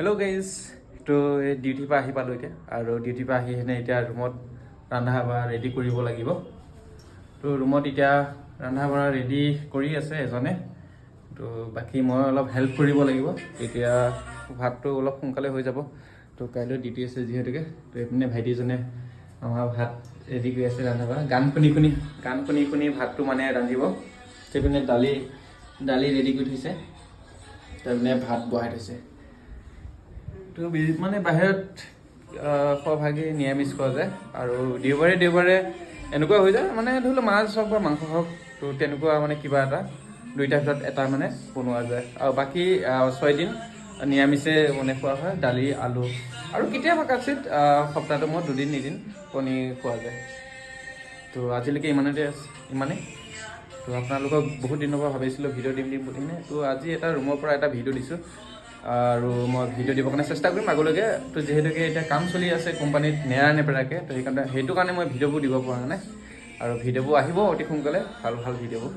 Hello' guys, তো ডিউটিৰ পৰা আহি পালোঁ এতিয়া আৰু ডিউটিৰ পৰা আহি কিনে এতিয়া ৰুমত ৰন্ধা বঢ়া ৰেডি কৰিব লাগিব। তো ৰুমত এতিয়া ৰন্ধা বঢ়া ৰেডি কৰি আছে এজনে, তো বাকী মই অলপ হেল্প কৰিব লাগিব। এতিয়া ভাতটো অলপ সোনকালে হৈ যাব, তো কাইলৈ ডিউটি আছে যিহেতুকে। তো এইপিনে ভাইটিজনে আমাৰ ভাত ৰেডি কৰি আছে, ৰন্ধা বঢ়া গান শুনি শুনি ভাতটো মানে ৰান্ধিব। সেইপিনে দালি ৰেডি কৰি থৈছে, তাৰপিনে ভাত বহাই থৈছে। তো মানে বাহিৰত সৰহভাগেই নিৰামিষ খোৱা যায় আৰু দেওবাৰে এনেকুৱা হৈ যায়, মানে ধৰি লওক মাছ হওক বা মাংস হওক, তো তেনেকুৱা মানে কিবা এটা দুইটাৰ ভিতৰত এটা মানে বনোৱা যায়। আৰু বাকী 6 দিন নিৰামিষে মানে খোৱা হয়, দালি আলু আৰু কেতিয়াবা কাচিত সপ্তাহটো মই 2-3 কণী খোৱা যায়। তো আজিলৈকে ইমানেই। তো আপোনালোকক বহুত দিনৰ পৰা ভাবিছিলোঁ ভিডিঅ' দিম বুলি কিনে, তো আজি এটা ৰুমৰ পৰা এটা ভিডিঅ' দিছোঁ আৰু মই ভিডিঅ' দিবৰ কাৰণে চেষ্টা কৰিম আগলৈকে। তো যিহেতুকে এতিয়া কাম চলি আছে কোম্পানীত নেৰানেপেৰাকৈ, তো সেইটো কাৰণে মই ভিডিঅ'বোৰ দিব পৰা নাই আৰু ভিডিঅ'বোৰ আহিব অতি সোনকালে, ভাল ভিডিঅ'বোৰ।